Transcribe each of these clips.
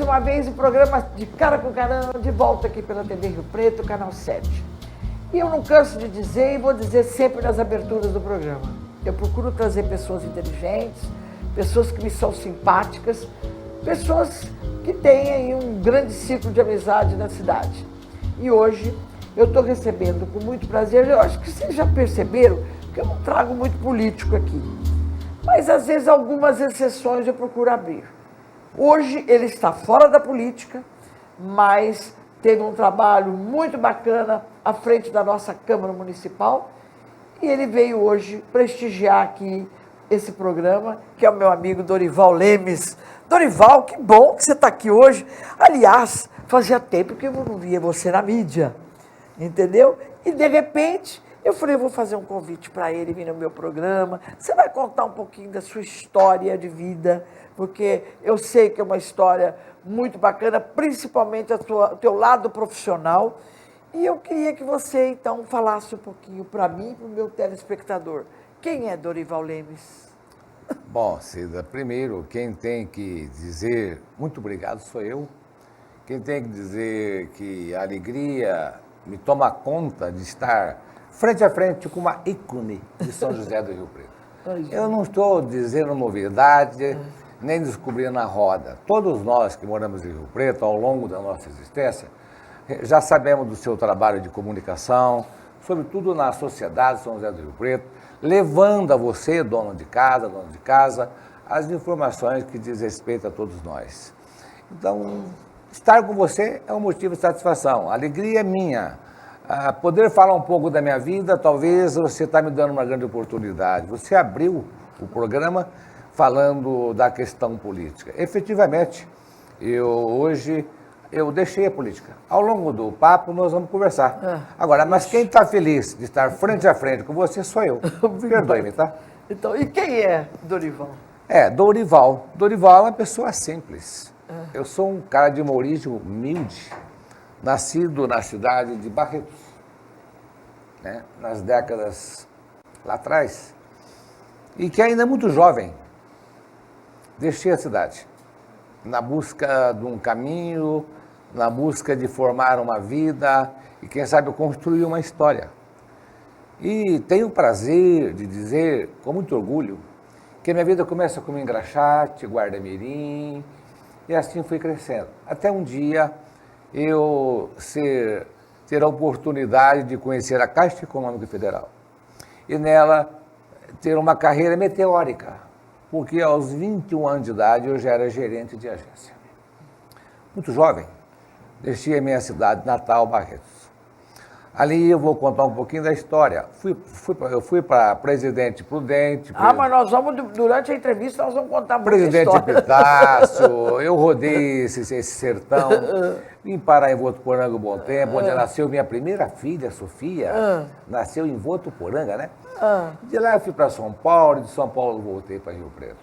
uma vez o programa De Cara com Caramba, de volta aqui pela TV Rio Preto, Canal 7. E eu não canso de dizer e vou dizer sempre nas aberturas do programa. Eu procuro trazer pessoas inteligentes, pessoas que me são simpáticas, pessoas que têm aí um grande ciclo de amizade na cidade. E hoje eu estou recebendo com muito prazer, eu acho que vocês já perceberam que eu não trago muito político aqui. Mas às vezes algumas exceções eu procuro abrir. Hoje ele está fora da política, mas teve um trabalho muito bacana à frente da nossa Câmara Municipal e ele veio hoje prestigiar aqui esse programa, que é o meu amigo Dorival Lemes. Dorival, que bom que você está aqui hoje. Aliás, fazia tempo que eu não via você na mídia, entendeu? E de repente eu falei, eu vou fazer um convite para ele vir no meu programa. Você vai contar um pouquinho da sua história de vida, porque eu sei que é uma história muito bacana, principalmente o teu lado profissional. E eu queria que você, então, falasse um pouquinho para mim e para o meu telespectador. Quem é Dorival Lemes? Bom, Cida, primeiro, quem tem que dizer muito obrigado sou eu. Quem tem que dizer que a alegria me toma conta de estar frente a frente com uma ícone de São José do Rio Preto. Eu não estou dizendo novidade, nem descobrindo a roda. Todos nós que moramos em Rio Preto, ao longo da nossa existência, já sabemos do seu trabalho de comunicação, sobretudo na sociedade de São José do Rio Preto, levando a você, dono de casa, as informações que diz respeito a todos nós. Então, estar com você é um motivo de satisfação. A alegria é minha. Poder falar um pouco da minha vida, talvez você está me dando uma grande oportunidade. Você abriu o programa falando da questão política. Efetivamente, hoje eu deixei a política. Ao longo do papo, nós vamos conversar. Agora, mas quem está feliz de estar frente a frente com você sou eu. Perdoe-me, tá? Então, e quem é Dorival? Dorival. Dorival é uma pessoa simples. Eu sou um cara de uma origem humilde, nascido na cidade de Barretos, né? Nas décadas lá atrás, e que ainda é muito jovem, deixei a cidade, na busca de um caminho, na busca de formar uma vida e, quem sabe, construir uma história. E tenho o prazer de dizer, com muito orgulho, que a minha vida começa como engraxate, guarda-mirim, e assim fui crescendo. Até um dia eu ter a oportunidade de conhecer a Caixa Econômica Federal e nela ter uma carreira meteórica, porque aos 21 anos de idade eu já era gerente de agência. Muito jovem, deixei a minha cidade natal, Barretos. Ali eu vou contar um pouquinho da história. Eu fui para Presidente Prudente. Mas nós vamos, durante a entrevista, nós vamos contar muita Presidente história. Epitácio, eu rodei esse sertão, vim parar em Votuporanga um bom tempo, onde nasceu minha primeira filha, Sofia, nasceu em Votuporanga, né? De lá eu fui para São Paulo, de São Paulo voltei para Rio Preto.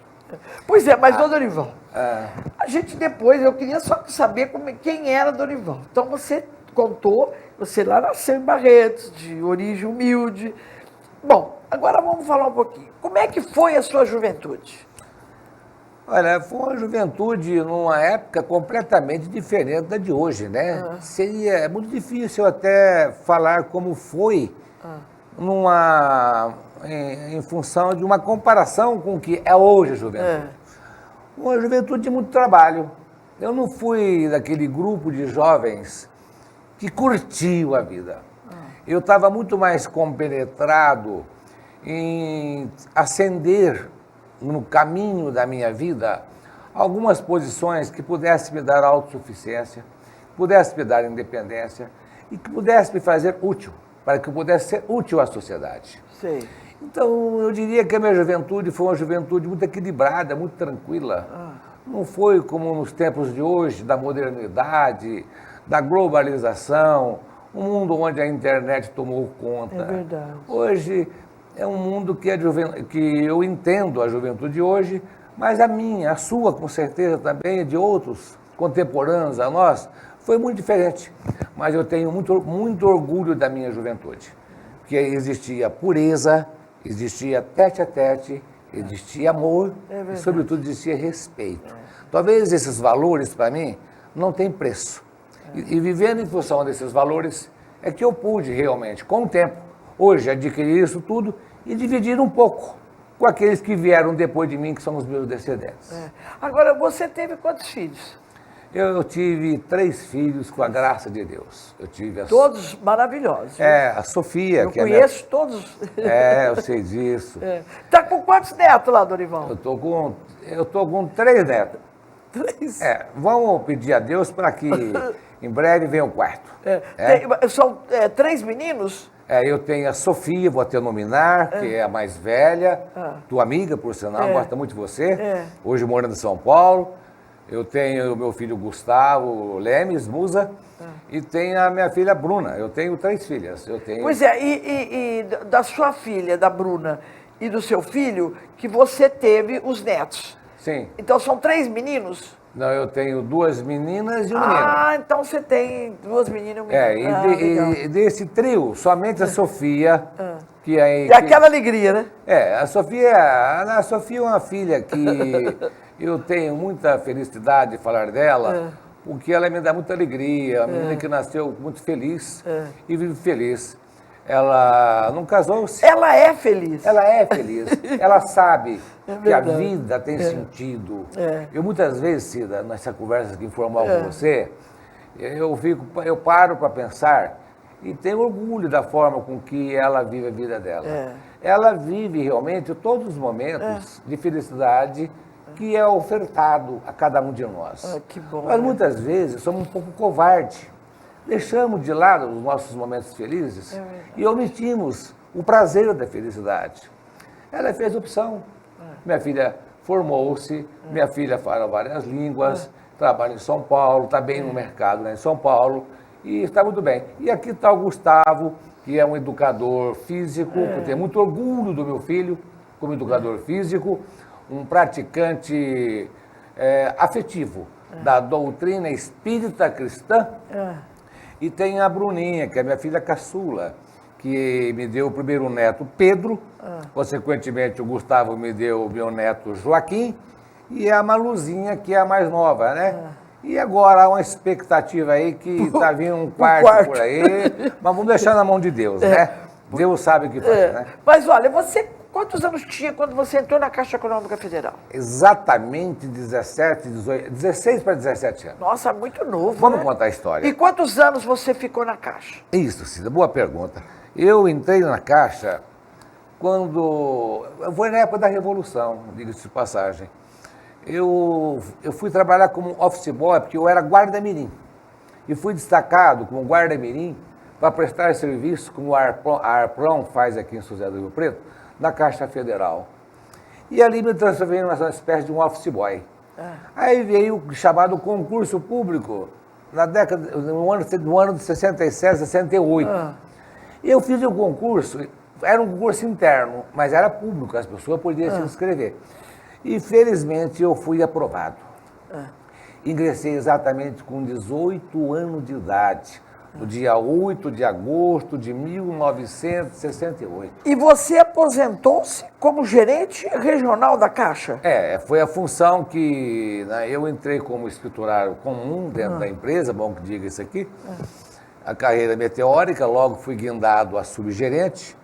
Pois é, mas, Dorival, a gente depois, eu queria só saber quem era Dorival. Então, você contou, você lá nasceu em Barretos, de origem humilde. Bom, agora vamos falar um pouquinho. Como é que foi a sua juventude? Olha, foi uma juventude numa época completamente diferente da de hoje, né? É muito difícil até falar como foi em função de uma comparação com o que é hoje a juventude. Uma juventude de muito trabalho. Eu não fui daquele grupo de jovens que curtiu a vida. Eu estava muito mais compenetrado em ascender no caminho da minha vida algumas posições que pudessem me dar autossuficiência, pudessem me dar independência e que pudessem me fazer útil, para que eu pudesse ser útil à sociedade. Sei. Então, eu diria que a minha juventude foi uma juventude muito equilibrada, muito tranquila. Não foi como nos tempos de hoje, da modernidade, da globalização, um mundo onde a internet tomou conta. É verdade. Hoje é um mundo que eu entendo a juventude de hoje, mas a minha, a sua, com certeza também, de outros contemporâneos a nós, foi muito diferente. Mas eu tenho muito orgulho da minha juventude, porque existia pureza, existia tete a tete, existia amor e, sobretudo, existia respeito. Talvez esses valores, para mim, não tem preço. E vivendo em função desses valores, é que eu pude realmente, com o tempo, hoje adquirir isso tudo e dividir um pouco com aqueles que vieram depois de mim, que são os meus descendentes. Agora, você teve quantos filhos? Eu tive 3 filhos com a graça de Deus. Eu tive Todos maravilhosos. a Sofia. Eu conheço todos. Eu sei disso. Tá com quantos netos lá, Dorival? Eu tô com 3 netos. 3? Vamos pedir a Deus para que em breve venha o quarto. São 3 meninos? Eu tenho a Sofia, vou até nominar, que é a mais velha, tua amiga, por sinal, gosta muito de você, hoje morando em São Paulo. Eu tenho o meu filho Gustavo Lemes, Musa, e tenho a minha filha Bruna. Eu tenho 3 filhas. Pois é, e da sua filha, da Bruna, e do seu filho, que você teve os netos. Sim. Então são 3 meninos? Não, eu tenho 2 meninas e um menino. Então você tem 2 meninas e um menino. E desse trio, somente a Sofia, que aí... E aquela alegria, né? A Sofia é uma filha que eu tenho muita felicidade de falar dela, porque ela me dá muita alegria, a menina que nasceu muito feliz e vive feliz. Ela não casou-se. Ela é feliz. Ela é feliz. Ela sabe que a vida tem sentido. Eu muitas vezes, Cida, nessa conversa aqui informal com você, eu paro para pensar e tenho orgulho da forma com que ela vive a vida dela. Ela vive realmente todos os momentos de felicidade que é ofertado a cada um de nós. Que bom. Mas muitas vezes somos um pouco covardes. Deixamos de lado os nossos momentos felizes e omitimos o prazer da felicidade. Ela fez opção. Minha filha formou-se, minha filha fala várias línguas, trabalha em São Paulo, está bem no mercado, né, em São Paulo, e está muito bem. E aqui está o Gustavo, que é um educador físico, eu tenho muito orgulho do meu filho como educador físico, um praticante afetivo da doutrina espírita cristã. E tem a Bruninha, que é minha filha caçula, que me deu o primeiro neto, Pedro. Consequentemente, o Gustavo me deu o meu neto, Joaquim. E a Maluzinha, que é a mais nova, né? E agora há uma expectativa aí que está vindo um quarto por aí. Mas vamos deixar na mão de Deus, né? Deus sabe o que faz, né? Mas olha, você... Quantos anos tinha quando você entrou na Caixa Econômica Federal? Exatamente 16 para 17 anos. Nossa, muito novo, Vamos né? contar a história. E quantos anos você ficou na Caixa? Isso, Cida, boa pergunta. Eu entrei na Caixa quando... Foi na época da Revolução, diga-se de passagem. Eu fui trabalhar como office boy, porque eu era guarda-mirim. E fui destacado como guarda-mirim para prestar serviço, como a Arpron faz aqui em São José do Rio Preto, na Caixa Federal. E ali me transformei numa espécie de um office boy. Aí veio o chamado concurso público, no ano de 67, 68. E eu fiz o concurso, era um concurso interno, mas era público, as pessoas podiam se inscrever. E felizmente eu fui aprovado. Ingressei exatamente com 18 anos de idade, no dia 8 de agosto de 1968. E você aposentou-se como gerente regional da Caixa? Foi a função que eu entrei como escriturário comum dentro da empresa, bom que diga isso aqui, a carreira meteórica, logo fui guindado a subgerente,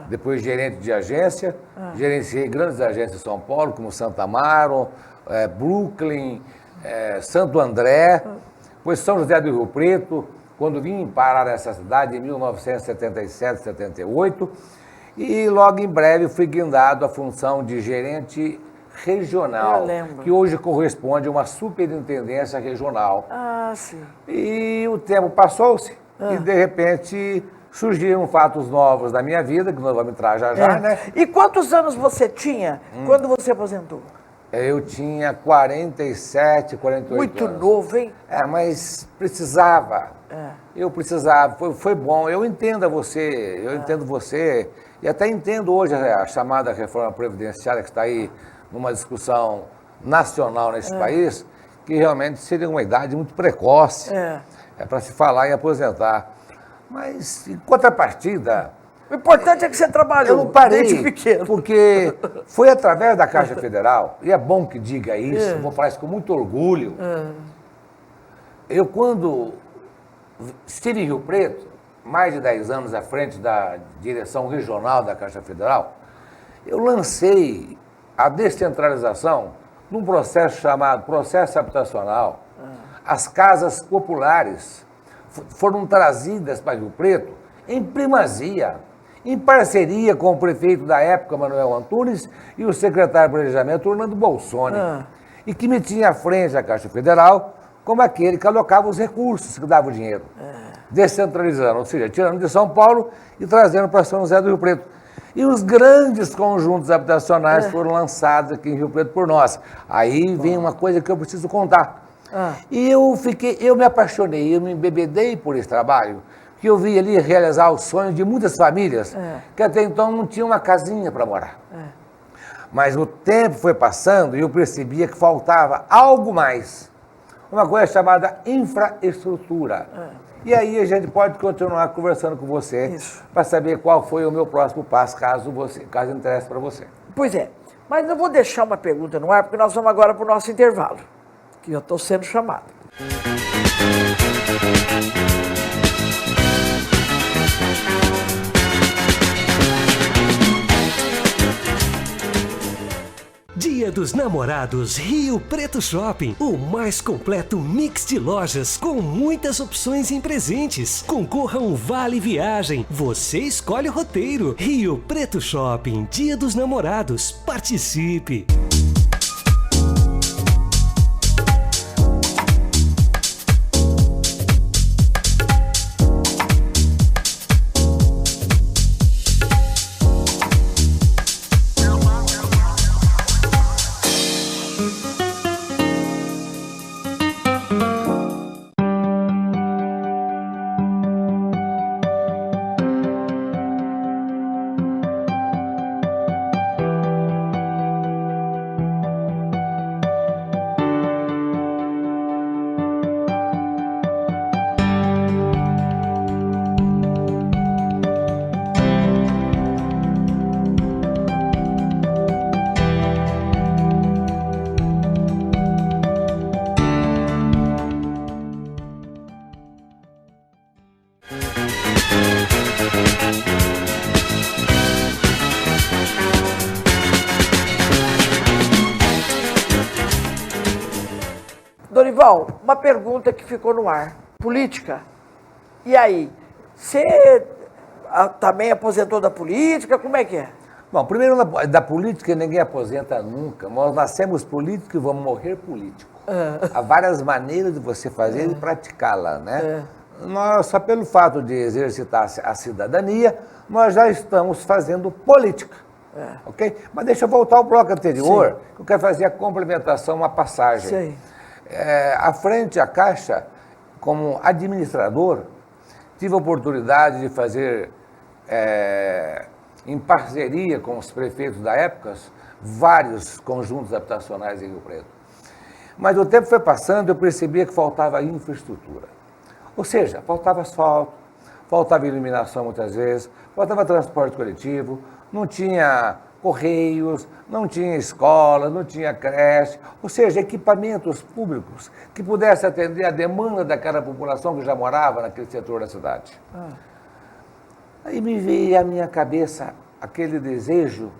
depois gerente de agência, gerenciei grandes agências em São Paulo, como Santa Amaro, Brooklyn, Santo André, depois São José do Rio Preto, quando vim parar nessa cidade em 1977, 78, e logo em breve fui guindado à função de gerente regional, que hoje corresponde a uma superintendência regional. Sim. E o tempo passou-se e, de repente, surgiram fatos novos na minha vida, que nós vamos entrar já, né? E quantos anos você tinha quando você aposentou? Eu tinha 47, 48 Muito anos. novo, hein? Mas precisava. Eu precisava, foi bom. Eu entendo você, entendo você, e até entendo hoje a chamada reforma previdenciária que está aí numa discussão nacional nesse país, que realmente seria uma idade muito precoce para se falar em aposentar. Mas, em contrapartida... O importante é que você trabalhou. Eu não parei, desde pequeno. porque foi através da Caixa Federal, e é bom que diga isso, vou falar isso com muito orgulho. eu quando estive em Rio Preto, mais de 10 anos à frente da direção regional da Caixa Federal, eu lancei a descentralização num processo chamado processo habitacional. As casas populares foram trazidas para Rio Preto em primazia, em parceria com o prefeito da época, Manuel Antunes, e o secretário de Planejamento, Orlando Bolsoni, e que me tinha à frente da Caixa Federal como aquele que alocava os recursos, que dava o dinheiro, descentralizando, ou seja, tirando de São Paulo e trazendo para São José do Rio Preto. E os grandes conjuntos habitacionais foram lançados aqui em Rio Preto por nós. Aí vem uma coisa que eu preciso contar. E eu me apaixonei, eu me embebedei por esse trabalho, que eu vi ali realizar o sonho de muitas famílias que até então não tinham uma casinha para morar. Mas o tempo foi passando e eu percebia que faltava algo mais. Uma coisa chamada infraestrutura. E aí a gente pode continuar conversando com você para saber qual foi o meu próximo passo, caso interesse para você. Pois é, mas eu vou deixar uma pergunta no ar, porque nós vamos agora para o nosso intervalo, que eu estou sendo chamado. Dia dos Namorados Rio Preto Shopping, o mais completo mix de lojas com muitas opções em presentes. Concorra a um vale viagem, você escolhe o roteiro. Rio Preto Shopping, Dia dos Namorados, participe! Dorival, uma pergunta que ficou no ar. Política. E aí? Você também aposentou da política? Como é que é? Bom, primeiro, da política ninguém aposenta nunca. Nós nascemos políticos e vamos morrer políticos. Há várias maneiras de você fazer e praticá-la, né? Nós, só pelo fato de exercitar a cidadania, nós já estamos fazendo política. Ok? Mas deixa eu voltar ao bloco anterior, que eu quero fazer a complementação, uma passagem. Sim. À frente à Caixa, como administrador, tive a oportunidade de fazer, em parceria com os prefeitos da época, vários conjuntos habitacionais em Rio Preto. Mas o tempo foi passando e eu percebia que faltava infraestrutura. Ou seja, faltava asfalto, faltava iluminação muitas vezes, faltava transporte coletivo, não tinha correios, não tinha escola, não tinha creche, ou seja, equipamentos públicos que pudessem atender a demanda daquela população que já morava naquele setor da cidade. Aí me veio à minha cabeça aquele desejo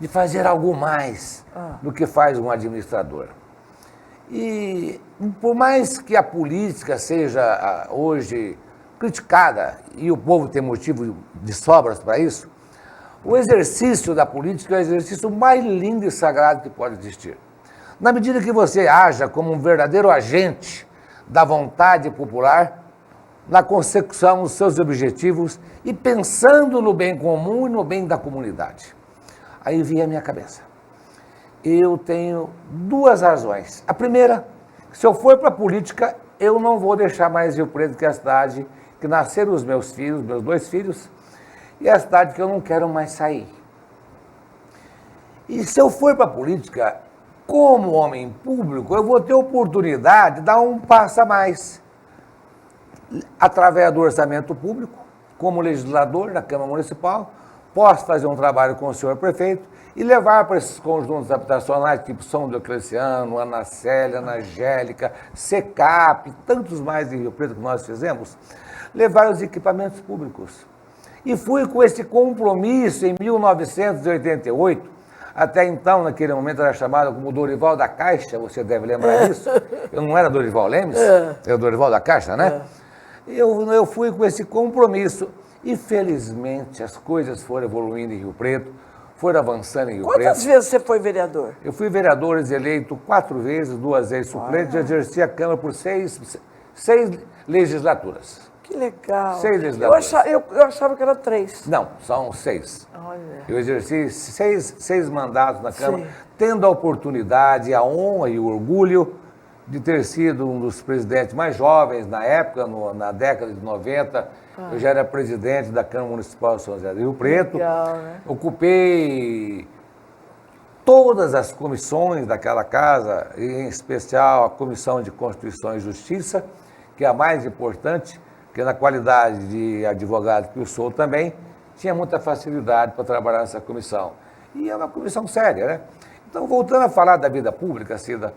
de fazer algo mais do que faz um administrador. E por mais que a política seja hoje criticada, e o povo tem motivo de sobras para isso, o exercício da política é o exercício mais lindo e sagrado que pode existir. Na medida que você haja como um verdadeiro agente da vontade popular, na consecução dos seus objetivos e pensando no bem comum e no bem da comunidade. Aí vinha a minha cabeça. Eu tenho duas razões. A primeira, se eu for para a política, eu não vou deixar mais Rio Preto, que é a cidade que nasceram os meus filhos, meus dois filhos, e é a cidade que eu não quero mais sair. E se eu for para a política, como homem público, eu vou ter oportunidade de dar um passo a mais. Através do orçamento público, como legislador da Câmara Municipal, posso fazer um trabalho com o senhor prefeito e levar para esses conjuntos habitacionais, tipo São Diocleciano, Ana Célia, Ana Angélica, SECAP, tantos mais em Rio Preto que nós fizemos, levar os equipamentos públicos. E fui com esse compromisso em 1988, até então, naquele momento, era chamado como Dorival da Caixa, você deve lembrar disso. Eu não era Dorival Lemes, era Dorival da Caixa, né? Eu fui com esse compromisso e, felizmente, as coisas foram evoluindo em Rio Preto, foram avançando em Rio Preto. Quantas vezes você foi vereador? Eu fui vereador eleito 4 vezes, 2 vezes suplente, exerci a Câmara por seis legislaturas. Que legal. 6 legislaturas. Eu achava que era 3. Não, são 6. Olha. Eu exerci seis mandatos na Câmara, Sim. tendo a oportunidade, a honra e o orgulho de ter sido um dos presidentes mais jovens na época, na década de 90. Eu já era presidente da Câmara Municipal de São José do Rio Preto. Legal, né? Ocupei todas as comissões daquela casa, em especial a Comissão de Constituição e Justiça, que é a mais importante, porque na qualidade de advogado que eu sou também, tinha muita facilidade para trabalhar nessa comissão. E é uma comissão séria, né? Então, voltando a falar da vida pública, Cida,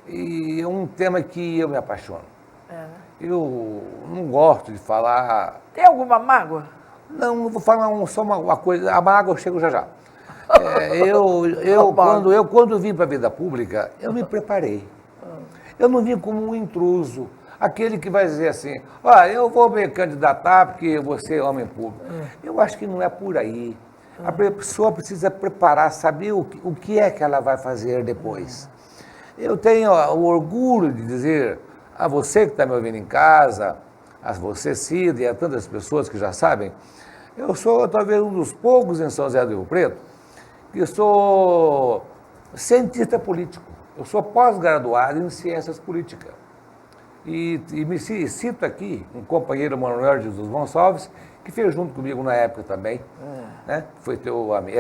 e é um tema que eu me apaixono. Né? Eu não gosto de falar... Tem alguma mágoa? Não, vou falar só uma coisa, a mágoa eu chego já já. Quando vim para a vida pública, eu me preparei. Eu não vim como um intruso. Aquele que vai dizer assim, eu vou me candidatar porque você é homem público. Eu acho que não é por aí. A pessoa precisa preparar, saber o que é que ela vai fazer depois. Eu tenho o orgulho de dizer a você que está me ouvindo em casa, a você, Cida, e a tantas pessoas que já sabem, eu sou talvez um dos poucos em São José do Rio Preto que sou cientista político. Eu sou pós-graduado em ciências políticas. E me cito aqui um companheiro, Manuel Jesus Gonçalves, que fez junto comigo na época também, né? Foi teu amigo,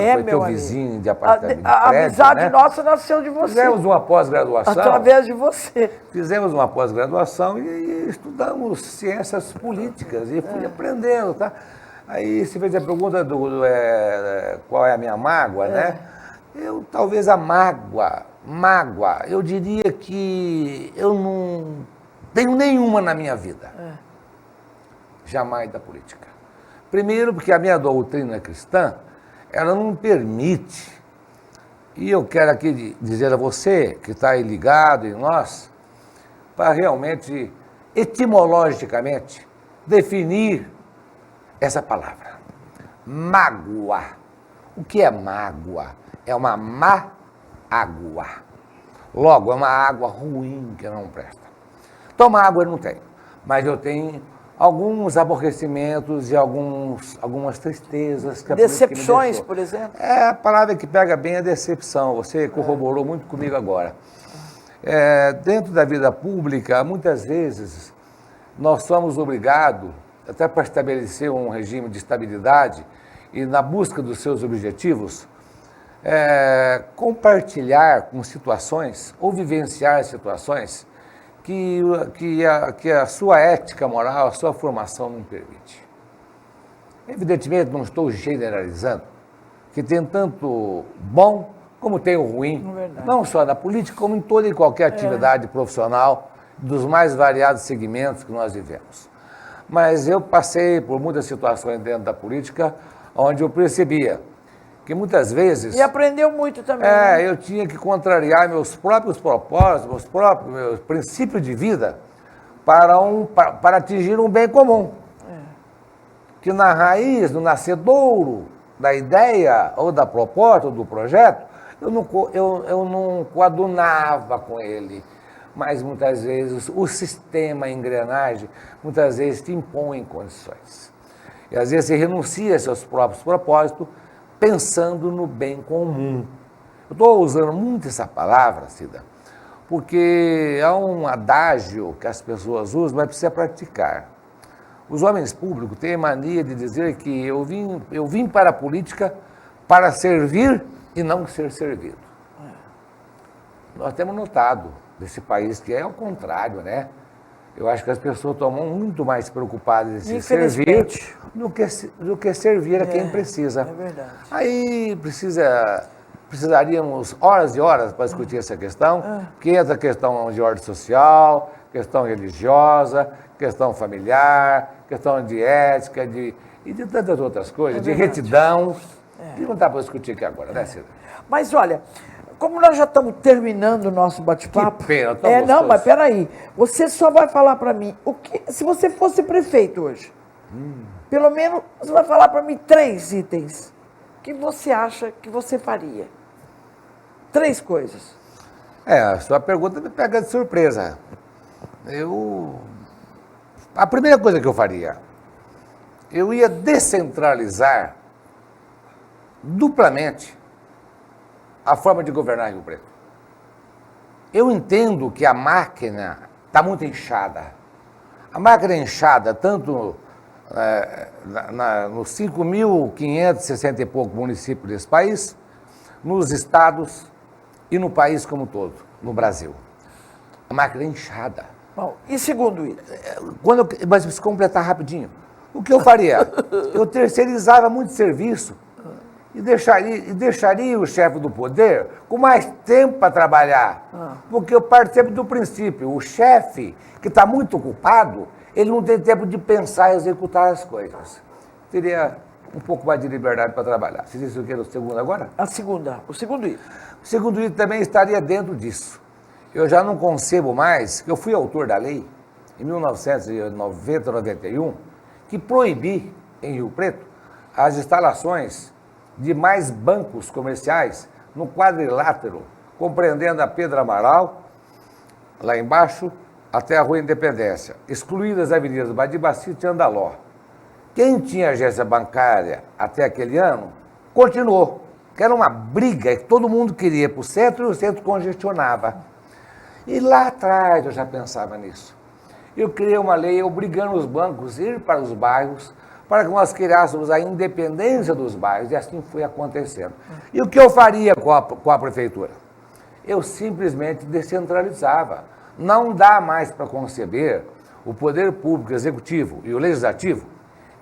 foi teu vizinho de apartamento. A amizade nossa nasceu de você. Fizemos uma pós-graduação. Através de você. Fizemos uma pós-graduação e estudamos ciências políticas e fui aprendendo, tá? Aí você fez a pergunta qual é a minha mágoa, né? Talvez a mágoa, eu diria que eu não tenho nenhuma na minha vida. Jamais da política. Primeiro porque a minha doutrina cristã, ela não permite, e eu quero aqui dizer a você que está aí ligado em nós, para realmente, etimologicamente, definir essa palavra. Mágoa. O que é mágoa? É uma má água. Logo, é uma água ruim que não presta. Tomar água eu não tenho, mas eu tenho alguns aborrecimentos e algumas tristezas. Que Decepções, por exemplo? É a palavra que pega bem a decepção. Você corroborou muito comigo agora. Dentro da vida pública, muitas vezes, nós somos obrigados, até para estabelecer um regime de estabilidade e na busca dos seus objetivos, compartilhar com situações ou vivenciar situações que a sua ética moral, a sua formação não permite. Evidentemente, não estou generalizando, que tem tanto bom como tem o ruim, não só na política, como em toda e qualquer atividade profissional, dos mais variados segmentos que nós vivemos. Mas eu passei por muitas situações dentro da política, onde eu percebia que muitas vezes... E aprendeu muito também. Né? Eu tinha que contrariar meus próprios propósitos, meus princípios de vida para atingir um bem comum. Que na raiz, no nascedouro da ideia, ou da proposta, ou do projeto, eu não coadunava com ele. Mas muitas vezes o sistema, a engrenagem, muitas vezes te impõe condições. E às vezes você renuncia a seus próprios propósitos, pensando no bem comum. Eu estou usando muito essa palavra, Cida, porque há um adágio que as pessoas usam, mas precisa praticar. Os homens públicos têm a mania de dizer que eu vim para a política para servir e não ser servido. Nós temos notado desse país que é o contrário, né? Eu acho que as pessoas estão muito mais preocupadas em se servir Infelizmente. do que servir a quem precisa. É verdade. Aí precisaríamos horas e horas para discutir essa questão, que entra a questão de ordem social, questão religiosa, questão familiar, questão de ética, e de tantas outras coisas, de retidão. E não dá para discutir aqui agora, né, Cida? Mas olha, como nós já estamos terminando o nosso bate-papo... Que pena, tão não, gostoso. mas peraí. Você só vai falar para mim, se você fosse prefeito hoje, pelo menos você vai falar para mim 3 itens que você acha que você faria. 3 coisas. A sua pergunta me pega de surpresa. A primeira coisa que eu faria, eu ia descentralizar duplamente a forma de governar Rio Preto. Eu entendo que a máquina está muito inchada. A máquina é inchada tanto nos 5.560 e poucos municípios desse país, nos estados e no país como um todo, no Brasil. A máquina é inchada. Bom, e segundo item? Mas preciso completar rapidinho. O que eu faria? Eu terceirizava muito serviço e deixaria o chefe do poder com mais tempo para trabalhar. Porque eu participo do princípio, o chefe que está muito ocupado, ele não tem tempo de pensar e executar as coisas. Teria um pouco mais de liberdade para trabalhar. Você disse o que era o segundo agora? O segundo item. O segundo item também estaria dentro disso. Eu já não concebo mais, que eu fui autor da lei, em 1990, 91, que proibi, em Rio Preto, as instalações de mais bancos comerciais no quadrilátero, compreendendo a Pedro Amaral, lá embaixo, até a Rua Independência, excluídas as avenidas Badibacite e Andaló. Quem tinha agência bancária até aquele ano, continuou, que era uma briga, que todo mundo queria ir para o centro e o centro congestionava. E lá atrás eu já pensava nisso. Eu criei uma lei obrigando os bancos a ir para os bairros, para que nós criássemos a independência dos bairros, e assim foi acontecendo. E o que eu faria com a prefeitura? Eu simplesmente descentralizava. Não dá mais para conceber o poder público executivo e o legislativo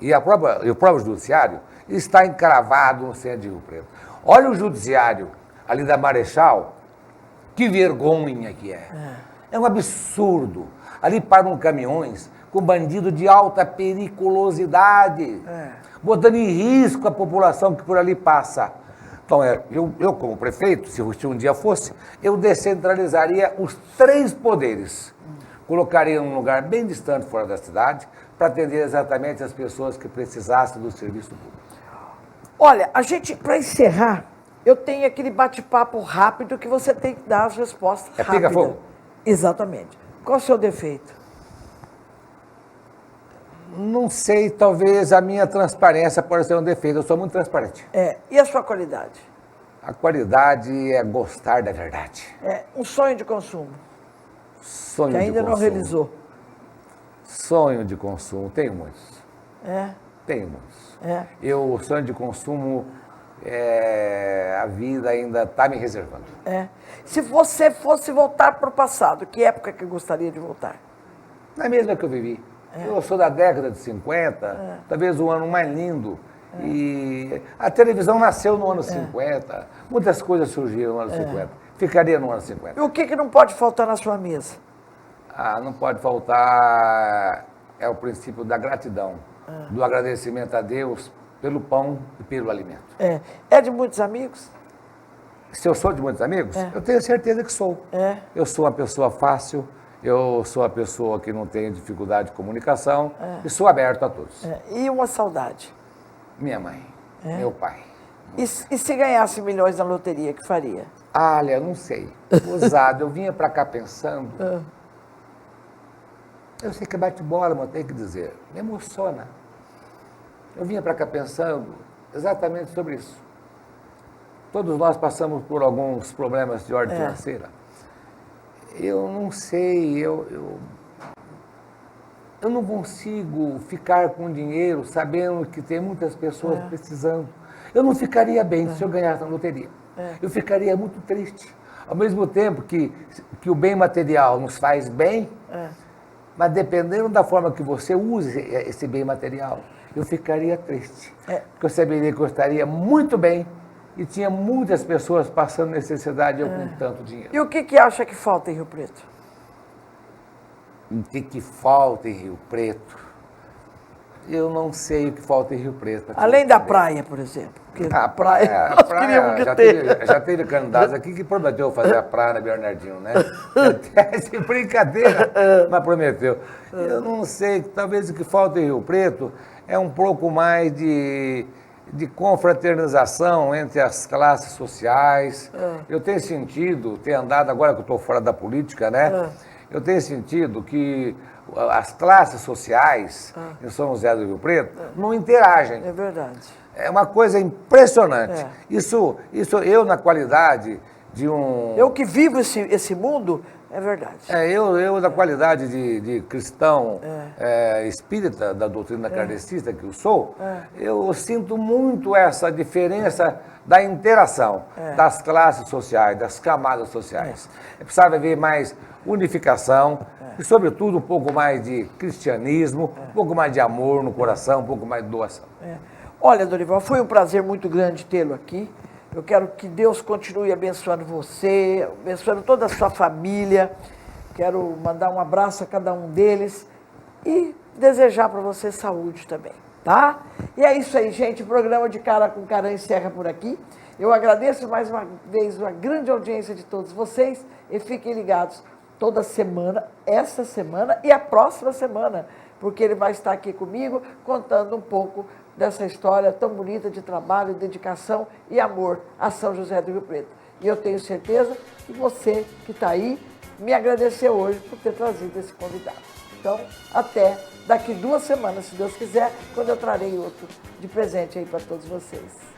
e o próprio judiciário está encravado no centro de Rio Preto. Olha o judiciário ali da Marechal, que vergonha que é. É um absurdo. Ali param caminhões com bandido de alta periculosidade, botando em risco a população que por ali passa. Então, eu como prefeito, se um dia fosse, eu descentralizaria os 3 poderes. Colocaria num lugar bem distante fora da cidade, para atender exatamente as pessoas que precisassem do serviço público. Olha, para encerrar, eu tenho aquele bate-papo rápido que você tem que dar as respostas rápidas. Pega fogo? Exatamente. Qual é o seu defeito? Não sei, talvez a minha transparência pode ser um defeito. Eu sou muito transparente. E a sua qualidade? A qualidade é gostar da verdade. Um sonho de consumo. Sonho que ainda de não consumo. realizou. Sonho de consumo, tenho muitos. Tenho muitos. O sonho de consumo, a vida ainda está me reservando. Se você fosse voltar para o passado, que época que gostaria de voltar? Na mesma que eu vivi. Eu sou da década de 50, talvez o ano mais lindo. E a televisão nasceu no ano 50, muitas coisas surgiram no ano 50. Ficaria no ano 50. E o que não pode faltar na sua mesa? Não pode faltar o princípio da gratidão, do agradecimento a Deus pelo pão e pelo alimento. É de muitos amigos? Se eu sou de muitos amigos, eu tenho certeza que sou. Eu sou uma pessoa fácil, eu sou uma pessoa que não tem dificuldade de comunicação e sou aberto a todos. E uma saudade? Minha mãe, meu pai. E se ganhasse milhões na loteria, que faria? Olha, não sei. Ousado, eu vinha para cá pensando. Eu sei que bate bola, mas tenho que dizer, me emociona. Eu vinha para cá pensando exatamente sobre isso. Todos nós passamos por alguns problemas de ordem financeira. Eu não sei, eu não consigo ficar com dinheiro sabendo que tem muitas pessoas precisando. Eu não ficaria bem se eu ganhasse na loteria. Eu ficaria muito triste. Ao mesmo tempo que o bem material nos faz bem, Mas dependendo da forma que você use esse bem material, eu ficaria triste. Porque eu saberia que eu estaria muito bem e tinha muitas pessoas passando necessidade eu com tanto dinheiro. E o que acha que falta em Rio Preto? O que falta em Rio Preto? Eu não sei o que falta em Rio Preto. Além da praia, por exemplo. A praia, nós queríamos que já teve candidatos aqui que prometeu fazer a praia na Bernardino, né? Até brincadeira, mas prometeu. Eu não sei, talvez o que falta em Rio Preto é um pouco mais de confraternização entre as classes sociais. Eu tenho sentido, tenho andado, agora que eu estou fora da política, né? Eu tenho sentido que as classes sociais em São José do Rio Preto não interagem. É verdade. É uma coisa impressionante. Isso eu, na qualidade de um... Eu que vivo esse mundo, é verdade. Eu na qualidade de cristão espírita da doutrina kardecista que eu sou, eu sinto muito essa diferença da interação das classes sociais, das camadas sociais. Precisava haver mais unificação e, sobretudo, um pouco mais de cristianismo, um pouco mais de amor no coração, um pouco mais de doação. Olha, Dorival, foi um prazer muito grande tê-lo aqui. Eu quero que Deus continue abençoando você, abençoando toda a sua família. Quero mandar um abraço a cada um deles e desejar para você saúde também, tá? E é isso aí, gente. O programa de Cara com Cara encerra por aqui. Eu agradeço mais uma vez a grande audiência de todos vocês e fiquem ligados toda semana, essa semana e a próxima semana, porque ele vai estar aqui comigo contando um pouco dessa história tão bonita de trabalho, dedicação e amor a São José do Rio Preto. E eu tenho certeza que você que está aí me agradeceu hoje por ter trazido esse convidado. Então, até daqui 2 semanas, se Deus quiser, quando eu trarei outro de presente aí para todos vocês.